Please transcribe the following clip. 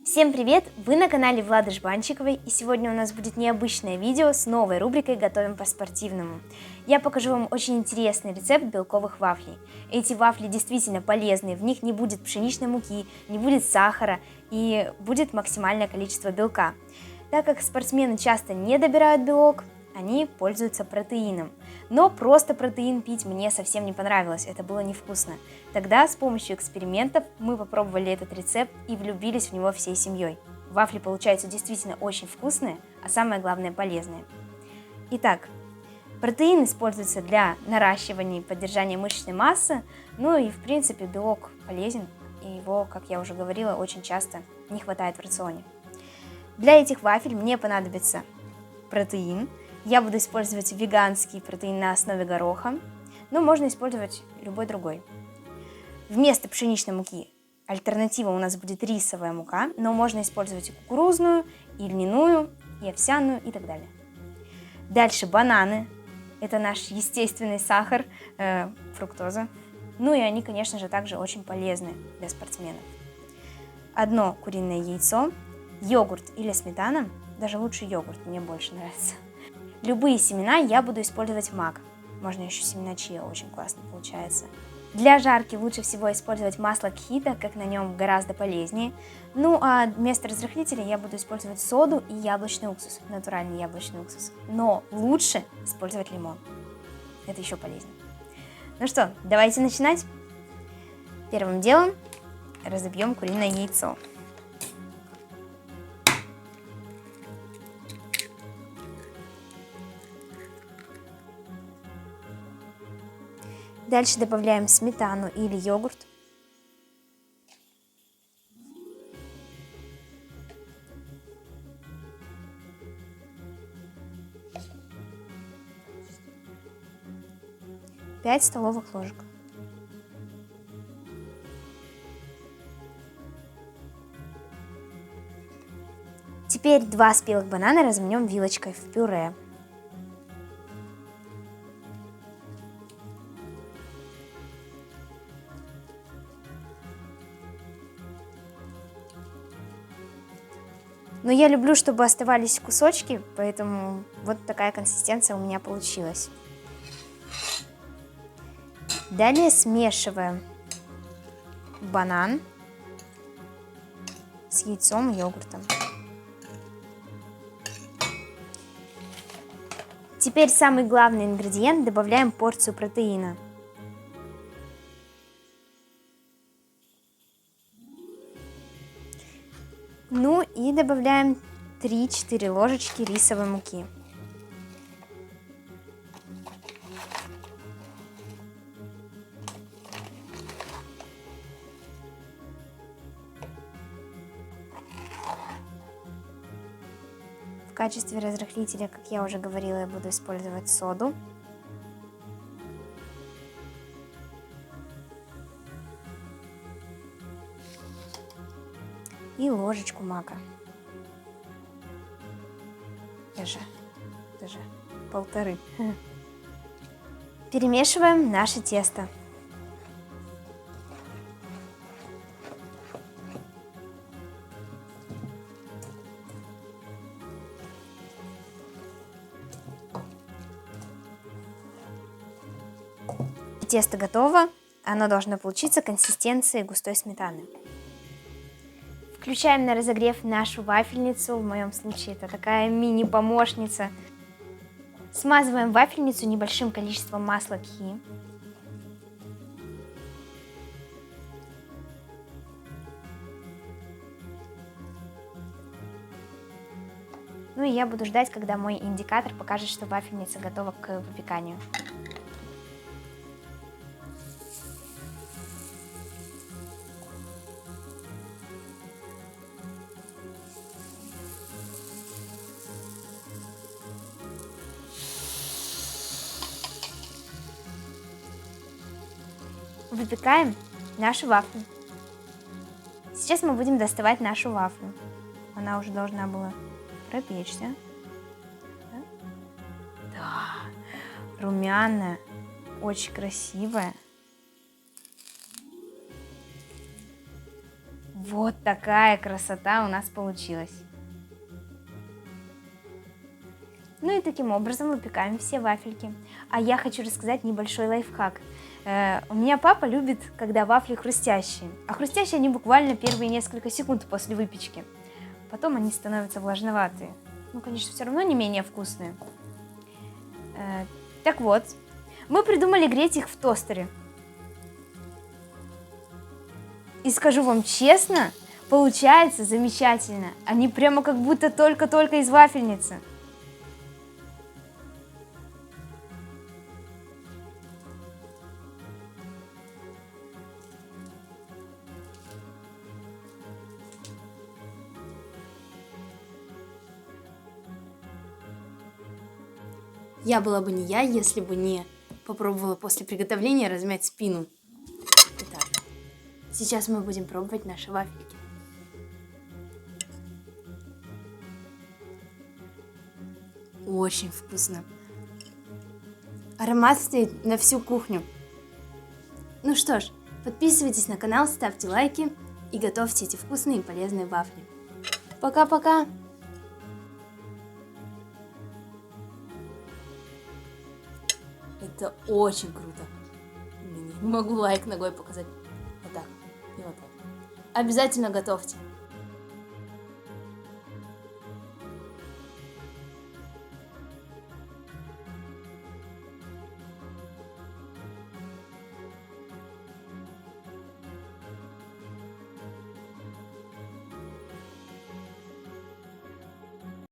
Всем привет! Вы на канале Влады Жбанчиковой, и сегодня у нас будет необычное видео с новой рубрикой «Готовим по-спортивному». Я покажу вам очень интересный рецепт белковых вафлей. Эти вафли действительно полезные, в них не будет пшеничной муки, не будет сахара и будет максимальное количество белка. Так как спортсмены часто не добирают белок, они пользуются протеином. Но просто протеин пить мне совсем не понравилось, это было невкусно. Тогда с помощью экспериментов мы попробовали этот рецепт и влюбились в него всей семьей. Вафли получаются действительно очень вкусные, а самое главное полезные. Итак, протеин используется для наращивания и поддержания мышечной массы, ну и в принципе белок полезен, и его, как я уже говорила, очень часто не хватает в рационе. Для этих вафель мне понадобится протеин. Я буду использовать веганский протеин на основе гороха, но можно использовать любой другой. Вместо пшеничной муки альтернатива у нас будет рисовая мука, но можно использовать и кукурузную, и льняную, и овсяную, и так далее. Дальше бананы. Это наш естественный сахар, фруктоза. Ну и они, конечно же, также очень полезны для спортсменов. Одно куриное яйцо, йогурт или сметана, даже лучше йогурт, мне больше нравится. Любые семена я буду использовать мак. Можно еще семена чиа, очень классно получается. Для жарки лучше всего использовать масло кхита, как на нем гораздо полезнее. Ну а вместо разрыхлителя я буду использовать соду и яблочный уксус, натуральный яблочный уксус. Но лучше использовать лимон. Это еще полезнее. Ну что, давайте начинать. Первым делом разобьем куриное яйцо. Дальше добавляем сметану или йогурт. Пять столовых ложек. Теперь 2 спелых банана размнем вилочкой в пюре. Но я люблю, чтобы оставались кусочки, поэтому вот такая консистенция у меня получилась. Далее смешиваем банан с яйцом и йогуртом. Теперь самый главный ингредиент, добавляем порцию протеина. Ну и добавляем 3-4 ложечки рисовой муки. В качестве разрыхлителя, как я уже говорила, я буду использовать соду. И ложечку мака. Даже полторы. Перемешиваем наше тесто. Тесто готово. Оно должно получиться консистенции густой сметаны. Включаем на разогрев нашу вафельницу, в моем случае это такая мини-помощница. Смазываем вафельницу небольшим количеством масла кхи. Ну и я буду ждать, когда мой индикатор покажет, что вафельница готова к выпеканию. Выпекаем нашу вафлю. Сейчас мы будем доставать нашу вафлю. Она уже должна была пропечься. Да, румяная, очень красивая. Вот такая красота у нас получилась. Ну и таким образом выпекаем все вафельки. А я хочу рассказать небольшой лайфхак. У меня папа любит, когда вафли хрустящие. А хрустящие они буквально первые несколько секунд после выпечки. Потом они становятся влажноватые. Ну, конечно, все равно не менее вкусные. Так вот, мы придумали греть их в тостере. И скажу вам честно, получается замечательно. Они прямо как будто только-только из вафельницы. Я была бы не я, если бы не попробовала после приготовления размять спину. Итак, сейчас мы будем пробовать наши вафельки. Очень вкусно. Аромат стоит на всю кухню. Ну что ж, подписывайтесь на канал, ставьте лайки и готовьте эти вкусные и полезные вафли. Пока-пока! Это очень круто. Не могу лайк ногой показать. Вот так и вот так. Обязательно готовьте.